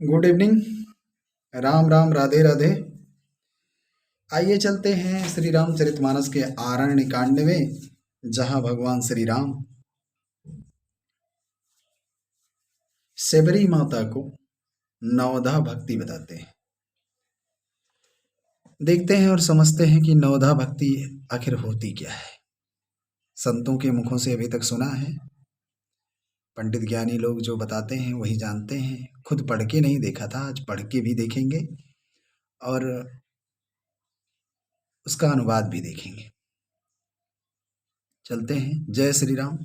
Good evening. Ram Ram, Radhe Radhe. आइए चलते हैं श्री रामचरितमानस के आरण्य कांड में, जहां भगवान श्री राम शबरी माता को नवधा भक्ति बताते हैं। देखते हैं और समझते हैं कि नवधा भक्ति आखिर होती क्या है। संतों के मुखों से अभी तक सुना है, पंडित ज्ञानी लोग जो बताते हैं वही जानते हैं। खुद पढ़ के नहीं देखा था, आज पढ़ के भी देखेंगे और उसका अनुवाद भी देखेंगे। चलते हैं। जय श्री राम।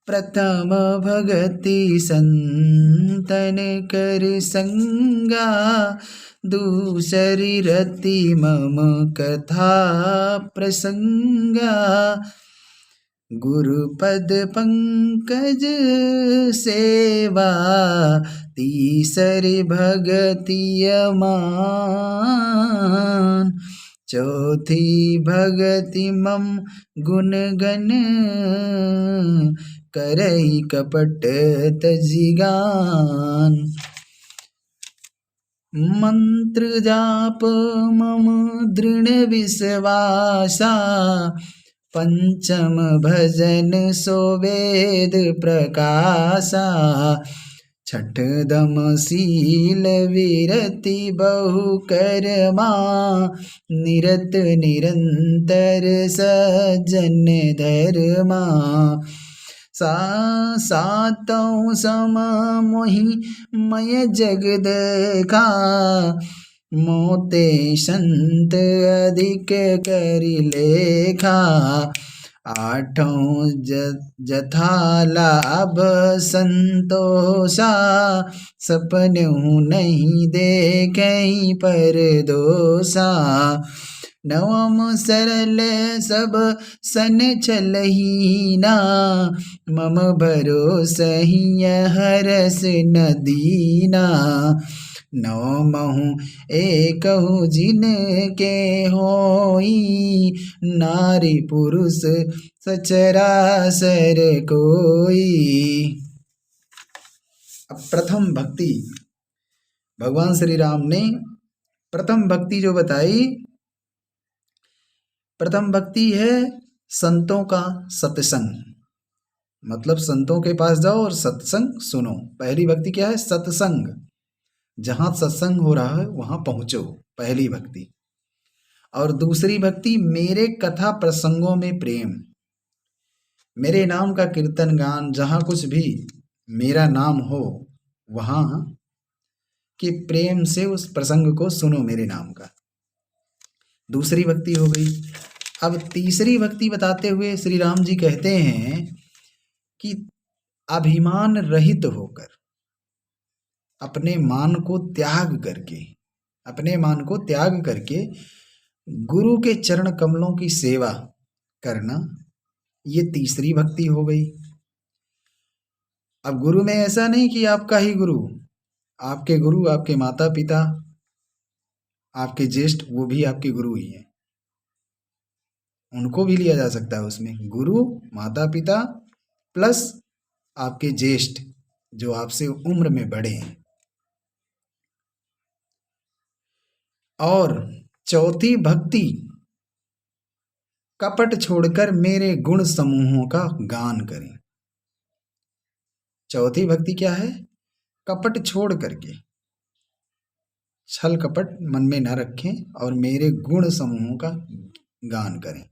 प्रथम भगति संतन कर संगा, दूसरी रति मम कथा प्रसंगा। गुरुपद पंकज सेवा, तीसरी भगति अमान। चौथी भगति मम गुणगण, करई कपट तजिगान। मंत्र जाप मम दृढ़ विश्वासा, पंचम भजन सो वेद प्रकाशा। छठ दम शील विरति बहु करमा, निरत निरंतर सज्जन धर्मा। सातों सम मोहि मय जग देखा, मोते संत अधिक करि लेखा। आठों जथा लाभ संतोषा, सपनहु नहीं देखे पर दोषा। नवम सरल सब सन छलहीना, मम भरोसहि हरस न दीना। नवमहु एकहु जिनके होई, नारी पुरुष सचराचर कोई। अब प्रथम भक्ति भगवान श्री राम ने प्रथम भक्ति जो बताई, प्रथम भक्ति है संतों का सत्संग। मतलब संतों के पास जाओ और सत्संग सुनो। पहली भक्ति क्या है? सत्संग। जहां सत्संग हो रहा है वहां पहुंचो, पहली भक्ति। और दूसरी भक्ति मेरे कथा प्रसंगों में प्रेम, मेरे नाम का कीर्तन गान, जहां कुछ भी मेरा नाम हो वहां कि प्रेम से उस प्रसंग को सुनो मेरे नाम का। दूसरी भक्ति हो गई। अब तीसरी भक्ति बताते हुए श्री राम जी कहते हैं कि अभिमान रहित होकर, अपने मान को त्याग करके, अपने मान को त्याग करके गुरु के चरण कमलों की सेवा करना, ये तीसरी भक्ति हो गई। अब गुरु में ऐसा नहीं कि आपका ही गुरु, आपके गुरु, आपके माता पिता, आपके ज्येष्ठ, वो भी आपके गुरु ही हैं। उनको भी लिया जा सकता है उसमें। गुरु, माता पिता प्लस आपके ज्येष्ठ जो आपसे उम्र में बड़े हैं। और चौथी भक्ति कपट छोड़कर मेरे गुण समूहों का गान करें। चौथी भक्ति क्या है? कपट छोड़ करके, छल कपट मन में न रखें और मेरे गुण समूहों का गान करें।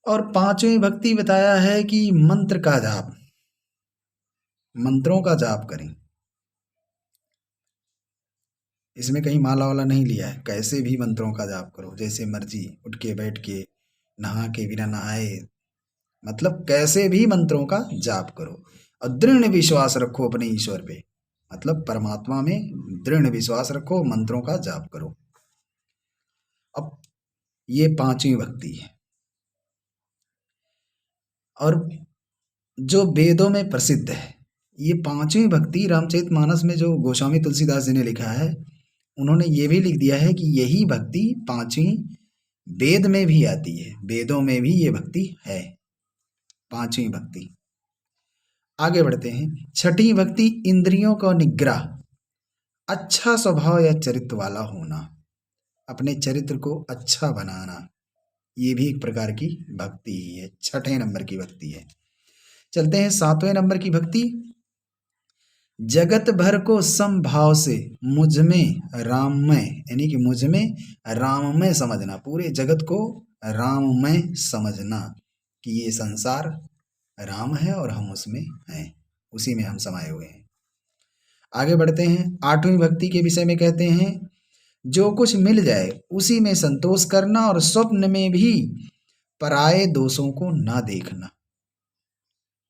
और पांचवी भक्ति बताया है कि मंत्र का जाप, मंत्रों का जाप करें। इसमें कहीं माला वाला नहीं लिया है, कैसे भी मंत्रों का जाप करो, जैसे मर्जी, उठ के बैठ के, नहा के, बिना नहाए, मतलब कैसे भी मंत्रों का जाप करो। और दृढ़ विश्वास रखो अपने ईश्वर पे, मतलब परमात्मा में दृढ़ विश्वास रखो, मंत्रों का जाप करो। अब ये पांचवी भक्ति है। और जो वेदों में प्रसिद्ध है, ये पांचवी भक्ति रामचरितमानस में जो गोस्वामी तुलसीदास जी ने लिखा है, उन्होंने ये भी लिख दिया है कि यही भक्ति पांचवी वेद में भी आती है, वेदों में भी ये भक्ति है, पांचवी भक्ति। आगे बढ़ते हैं। छठी भक्ति इंद्रियों का निग्रह, अच्छा स्वभाव या चरित्र वाला होना, अपने चरित्र को अच्छा बनाना, ये भी एक प्रकार की भक्ति ही है, छठे नंबर की भक्ति है। चलते हैं 7वें नंबर की भक्ति। जगत भर को समभाव से मुझ में राममय, यानी कि मुझ में राममय समझना, पूरे जगत को राममय समझना कि ये संसार राम है और हम उसमें हैं, उसी में हम समाये हुए हैं। आगे बढ़ते हैं। 8वीं भक्ति के विषय में कहते हैं, जो कुछ मिल जाए उसी में संतोष करना और स्वप्न में भी पराये दोषों को ना देखना।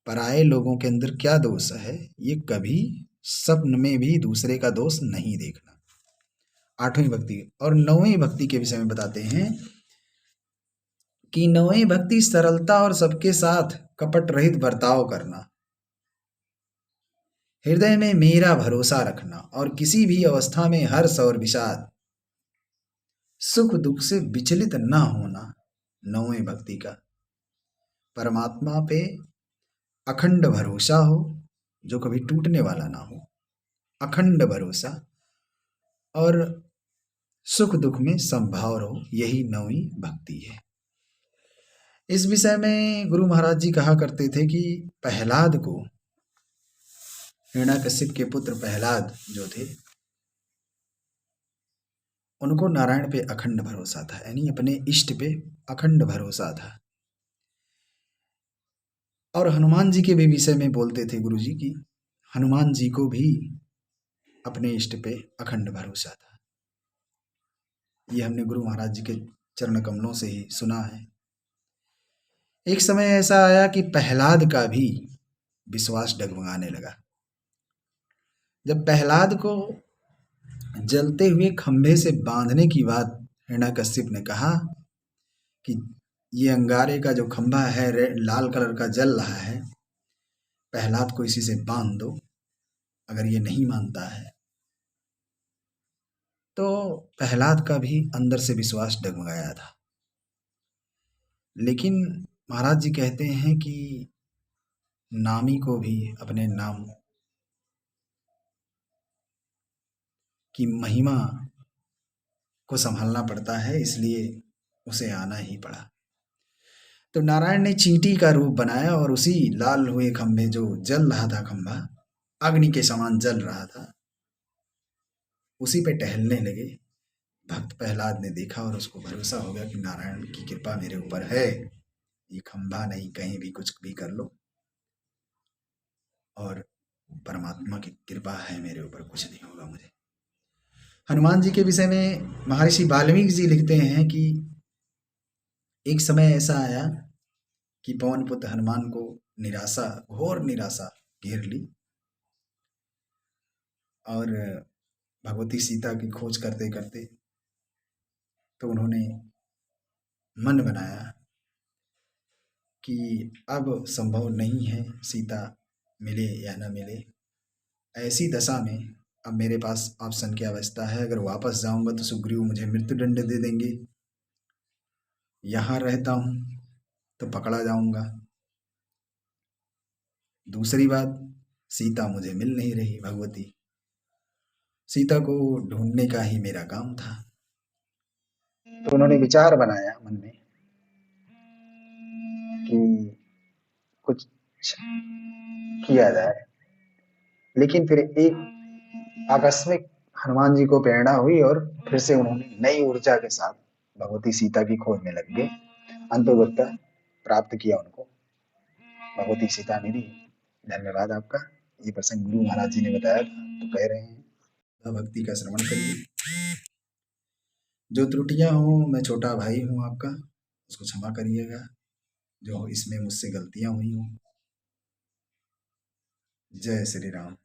पराये लोगों के अंदर क्या दोष है, ये कभी स्वप्न में भी दूसरे का दोष नहीं देखना। 8वीं भक्ति। और 9वीं भक्ति के विषय में बताते हैं कि 9वीं भक्ति सरलता और सबके साथ कपट रहित बर्ताव करना, हृदय में मेरा भरोसा रखना और किसी भी अवस्था में हर्ष और विषाद, सुख दुख से विचलित ना होना। 9वीं भक्ति का परमात्मा पे अखंड भरोसा हो, जो कभी टूटने वाला ना हो, अखंड भरोसा, और सुख दुख में संभाव रहो, यही 9वीं भक्ति है। इस विषय में गुरु महाराज जी कहा करते थे कि प्रहलाद को, हिरण्याकश्यप के पुत्र प्रहलाद जो थे, उनको नारायण पे अखंड भरोसा था, यानी अपने इष्ट पे अखंड भरोसा था। और हनुमान जी के भी विषय में बोलते थे गुरु जी की हनुमान जी को भी अपने इष्ट पे अखंड भरोसा था। ये हमने गुरु महाराज जी के चरण कमलों से ही सुना है। एक समय ऐसा आया कि प्रहलाद का भी विश्वास डगमगाने लगा। जब प्रहलाद को जलते हुए खंभे से बांधने की बात हिरण्याकश्यप ने कहा कि ये अंगारे का जो खंभा है लाल कलर का जल रहा है, प्रहलाद को इसी से बांध दो, अगर ये नहीं मानता है तो प्रहलाद का भी अंदर से विश्वास डगमगाया था। लेकिन महाराज जी कहते हैं कि नामी को भी अपने नाम की महिमा को संभालना पड़ता है, इसलिए उसे आना ही पड़ा। तो नारायण ने चींटी का रूप बनाया और उसी लाल हुए खंभे, जो जल रहा था खंभा, अग्नि के समान जल रहा था, उसी पे टहलने लगे। भक्त प्रहलाद ने देखा और उसको भरोसा हो गया कि नारायण की कृपा मेरे ऊपर है, ये खंभा नहीं, कहीं भी कुछ भी कर लो, और परमात्मा की कृपा है मेरे ऊपर, कुछ नहीं होगा मुझे। हनुमान जी के विषय में महर्षि वाल्मीकि जी लिखते हैं कि एक समय ऐसा आया कि पवन पुत्र हनुमान को निराशा, घोर निराशा घेर ली और भगवती सीता की खोज करते करते तो उन्होंने मन बनाया कि अब संभव नहीं है सीता मिले या न मिले। ऐसी दशा में अब मेरे पास ऑप्शन की अवस्था है, अगर वापस जाऊंगा तो सुग्रीव मुझे मृत्युदंड दे देंगे, यहाँ रहता हूँ तो पकड़ा जाऊंगा, दूसरी बात सीता मुझे मिल नहीं रही, भगवती सीता को ढूंढने का ही मेरा काम था। तो उन्होंने विचार बनाया मन में कि कुछ किया जाए, लेकिन फिर एक आकस्मिक हनुमान जी को प्रेरणा हुई और फिर से उन्होंने नई ऊर्जा के साथ भगवती सीता की खोज में लग गए। अंततः प्राप्त किया उनको, भगवती सीता मिली। धन्यवाद आपका। ये प्रसंग गुरु महाराज जी ने बताया था, तो कह रहे हैं भक्ति का श्रवण करिए। जो त्रुटियां हो, मैं छोटा भाई हूँ आपका, उसको क्षमा करिएगा, जो इसमें मुझसे गलतियां हुई हों। जय श्री राम।